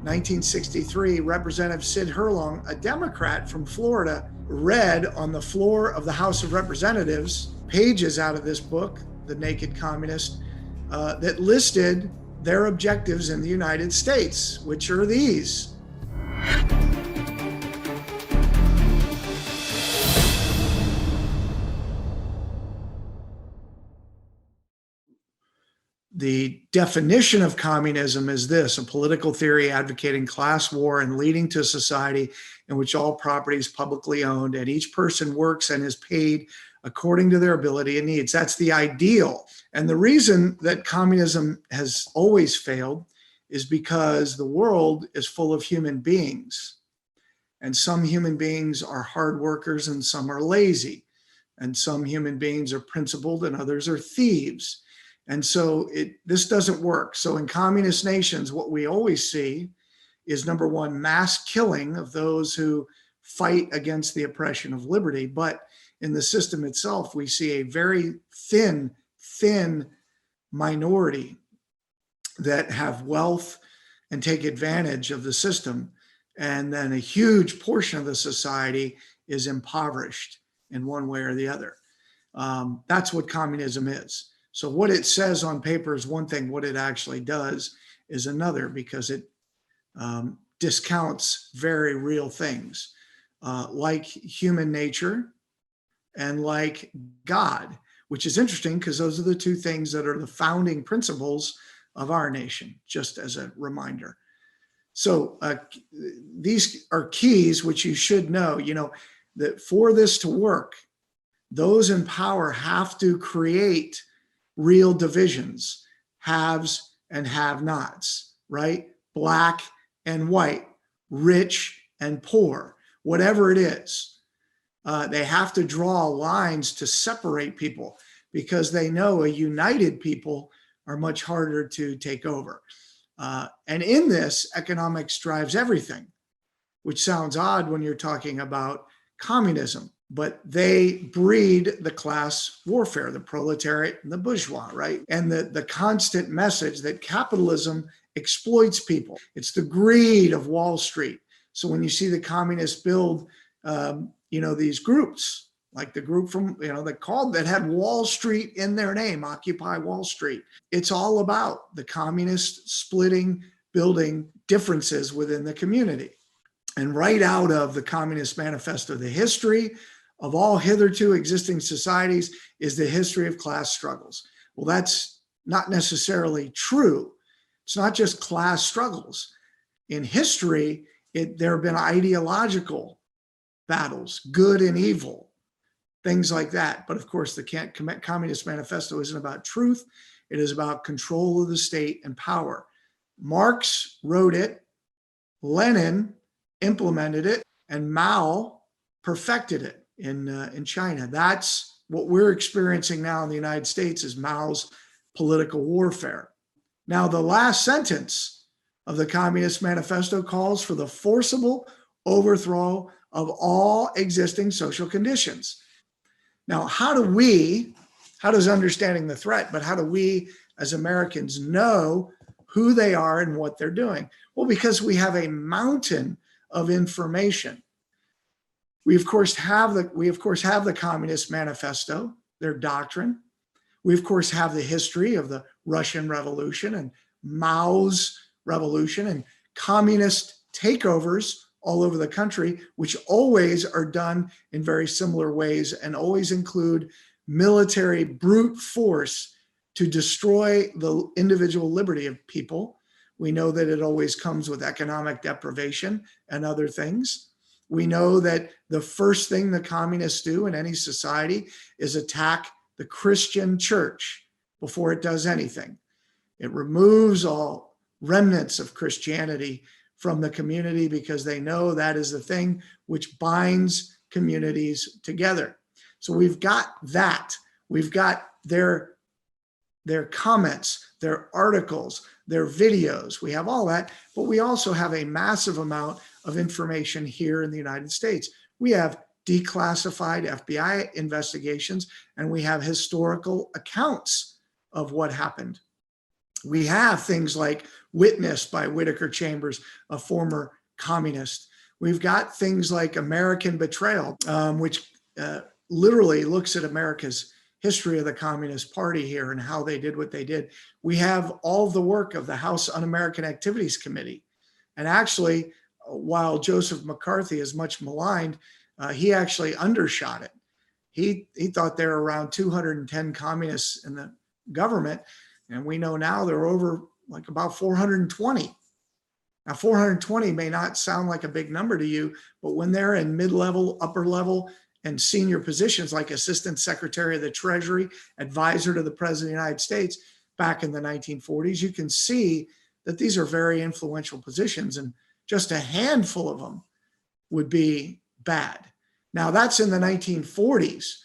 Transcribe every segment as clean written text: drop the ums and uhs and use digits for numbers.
1963, Representative Sid Herlong, a Democrat from Florida, read on the floor of the House of Representatives pages out of this book, The Naked Communist, that listed their objectives in the United States, which are these. The definition of communism is this: a political theory advocating class war and leading to a society in which all property is publicly owned and each person works and is paid according to their ability and needs. That's the ideal. And the reason that communism has always failed is because the world is full of human beings. And some human beings are hard workers and some are lazy. And some human beings are principled and others are thieves. And so this doesn't work. So in communist nations, what we always see is, number one, mass killing of those who fight against the oppression of liberty. But in the system itself, we see a very thin minority that have wealth and take advantage of the system. And then a huge portion of the society is impoverished in one way or the other. That's what communism is. So what it says on paper is one thing, what it actually does is another, because it discounts very real things like human nature and like God, which is interesting because those are the two things that are the founding principles of our nation, just as a reminder. So these are keys which you should know, that for this to work, those in power have to create real divisions, haves and have-nots, right? Black and white, rich and poor, whatever it is. They have to draw lines to separate people because they know a united people are much harder to take over. And in this, economics drives everything, which sounds odd when you're talking about communism. But they breed the class warfare, the proletariat and the bourgeois, right? And the constant message that capitalism exploits people. It's the greed of Wall Street. So when you see the communists build, these groups, like the group from, that had Wall Street in their name, Occupy Wall Street. It's all about the communists splitting, building differences within the community. And right out of the Communist Manifesto, the history of all hitherto existing societies is the history of class struggles. Well, that's not necessarily true. It's not just class struggles. In history, there have been ideological battles, good and evil, things like that. But of course, the Communist Manifesto isn't about truth. It is about control of the state and power. Marx wrote it, Lenin implemented it, and Mao perfected it in China. That's what we're experiencing now in the United States, is Mao's political warfare. Now, the last sentence of the Communist Manifesto calls for the forcible overthrow of all existing social conditions. Now, how does understanding the threat, but how do we as Americans know who they are and what they're doing? Well, because we have a mountain of information. We of course have the Communist Manifesto, their doctrine. We of course have the history of the Russian Revolution and Mao's revolution and communist takeovers all over the country, which always are done in very similar ways and always include military brute force to destroy the individual liberty of people. We know that it always comes with economic deprivation and other things. We know that the first thing the communists do in any society is attack the Christian church before it does anything. It removes all remnants of Christianity from the community because they know that is the thing which binds communities together. So we've got that. We've got their comments, their articles, their videos. We have all that, but we also have a massive amount of information here in the United States. We have declassified FBI investigations, and we have historical accounts of what happened. We have things like Witness by Whittaker Chambers, a former communist. We've got things like American Betrayal, which literally looks at America's history of the Communist Party here and how they did what they did. We have all the work of the House Un-American Activities Committee. And actually, while Joseph McCarthy is much maligned, he actually undershot it. He thought there were around 210 communists in the government, and we know now there are over like about 420. Now, 420 may not sound like a big number to you, but when they're in mid-level, upper level, and senior positions like Assistant Secretary of the Treasury, advisor to the President of the United States back in the 1940s, you can see that these are very influential positions, and just a handful of them would be bad. Now, that's in the 1940s.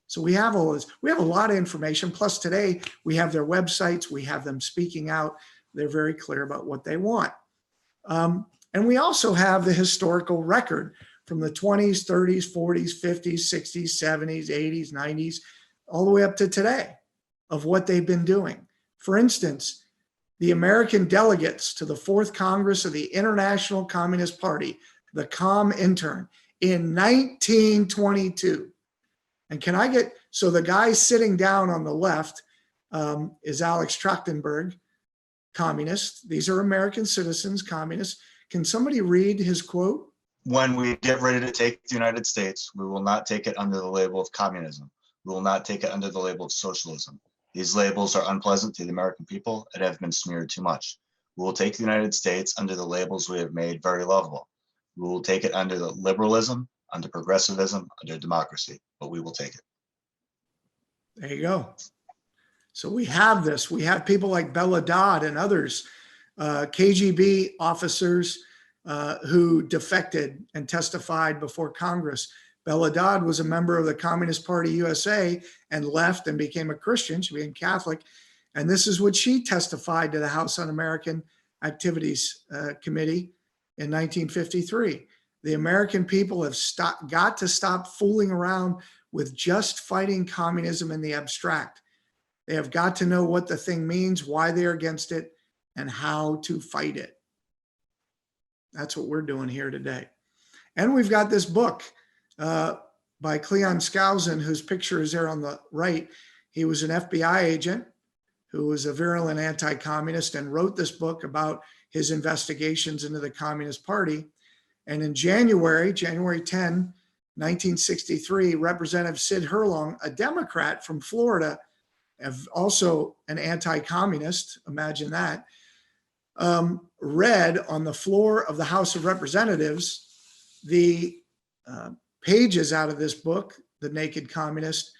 So we have all this, we have a lot of information. Plus today we have their websites, we have them speaking out. They're very clear about what they want. And we also have the historical record from the 20s, 30s, 40s, 50s, 60s, 70s, 80s, 90s, all the way up to today of what they've been doing. For instance, the American delegates to the Fourth Congress of the International Communist Party, the Comintern, in 1922. And can I get, so the guy sitting down on the left is Alex Trachtenberg, communist. These are American citizens, communists. Can somebody read his quote? When we get ready to take the United States, we will not take it under the label of communism. We will not take it under the label of socialism. These labels are unpleasant to the American people and have been smeared too much. We will take the United States under the labels we have made very lovable. We will take it under the liberalism, under progressivism, under democracy, but we will take it. There you go. So we have this. We have people like Bella Dodd and others, KGB officers who defected and testified before Congress. Bella Dodd was a member of the Communist Party USA and left and became a Christian. She became Catholic. And this is what she testified to the House Un-American Activities Committee in 1953. The American people have got to stop fooling around with just fighting communism in the abstract. They have got to know what the thing means, why they're against it, and how to fight it. That's what we're doing here today. And we've got this book by Cleon Skousen, whose picture is there on the right. He was an FBI agent who was a virulent anti-communist and wrote this book about his investigations into the Communist Party. And in January 10, 1963, Representative Sid Herlong, a Democrat from Florida, also an anti-communist, imagine that, read on the floor of the House of Representatives the pages out of this book, The Naked Communist,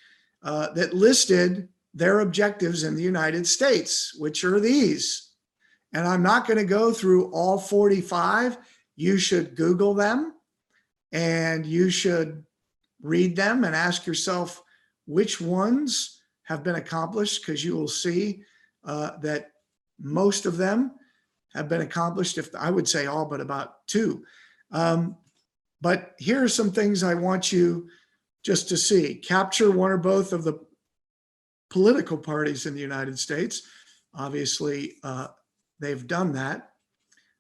that listed their objectives in the United States, which are these. And I'm not going to go through all 45. You should Google them and you should read them and ask yourself which ones have been accomplished, because you will see that most of them have been accomplished, if I would say all but about two. But here are some things I want you just to see. Capture one or both of the political parties in the United States. Obviously, they've done that.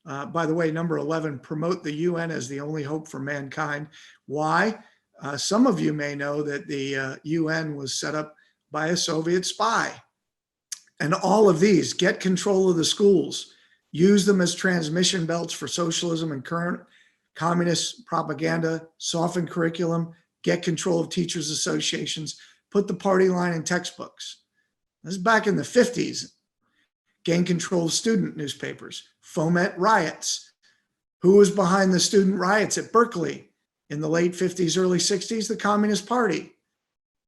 By the way, number 11, promote the UN as the only hope for mankind. Why? Some of you may know that the UN was set up by a Soviet spy. And all of these, get control of the schools, use them as transmission belts for socialism and current communist propaganda, soften curriculum, get control of teachers' associations, put the party line in textbooks. This is back in the 50s. Gain control of student newspapers, foment riots. Who was behind the student riots at Berkeley in the late 50s, early 60s? The Communist Party.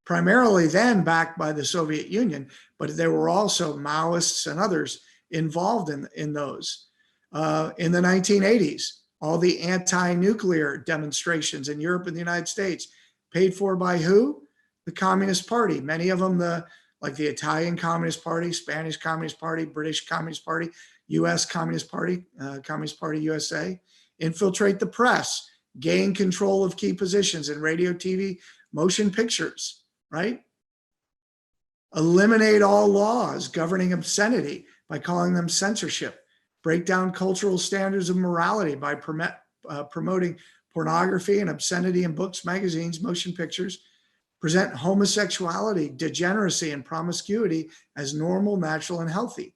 Primarily then backed by the Soviet Union, but there were also Maoists and others involved in those. In the 1980s, all the anti-nuclear demonstrations in Europe and the United States, paid for by who? The Communist Party. Many of them, like the Italian Communist Party, Spanish Communist Party, British Communist Party, US Communist Party, Communist Party USA. Infiltrate the press, gain control of key positions in radio, TV, motion pictures, right? Eliminate all laws governing obscenity. by calling them censorship, break down cultural standards of morality by promoting pornography and obscenity in books, magazines, motion pictures, present homosexuality, degeneracy, and promiscuity as normal, natural, and healthy,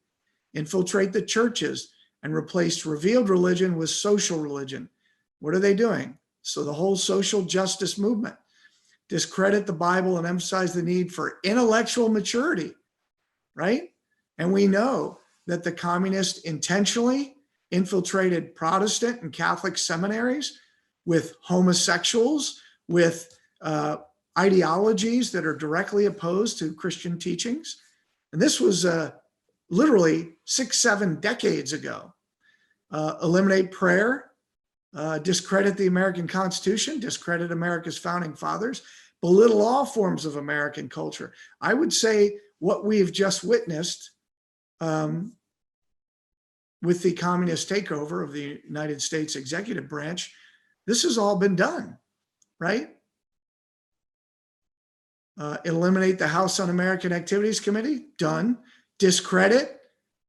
infiltrate the churches and replace revealed religion with social religion. What are they doing? So the whole social justice movement, discredit the Bible and emphasize the need for intellectual maturity, right? And we know that the communists intentionally infiltrated Protestant and Catholic seminaries with homosexuals, with ideologies that are directly opposed to Christian teachings. And this was literally 6-7 decades ago. Eliminate prayer, discredit the American Constitution, discredit America's founding fathers, belittle all forms of American culture. I would say what we've just witnessed with the communist takeover of the United States executive branch, this has all been done, right? Eliminate the House Un-American Activities Committee, done. Discredit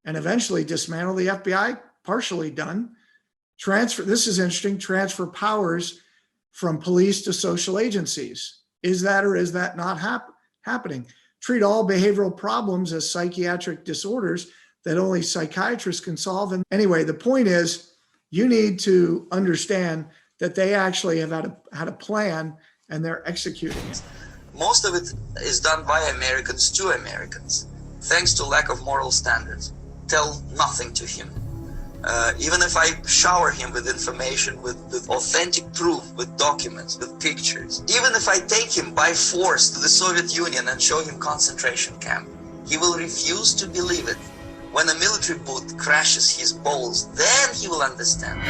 and eventually dismantle the FBI, partially done. Transfer, this is interesting, transfer powers from police to social agencies. Is that or is that not happening? Treat all behavioral problems as psychiatric disorders that only psychiatrists can solve. And anyway, the point is, you need to understand that they actually have had a plan and they're executing it. Most of it is done by Americans to Americans, thanks to lack of moral standards. Tell nothing to him. Even if I shower him with information, with authentic proof, with documents, with pictures, even if I take him by force to the Soviet Union and show him concentration camp, he will refuse to believe it. When a military boot crashes his balls, then he will understand.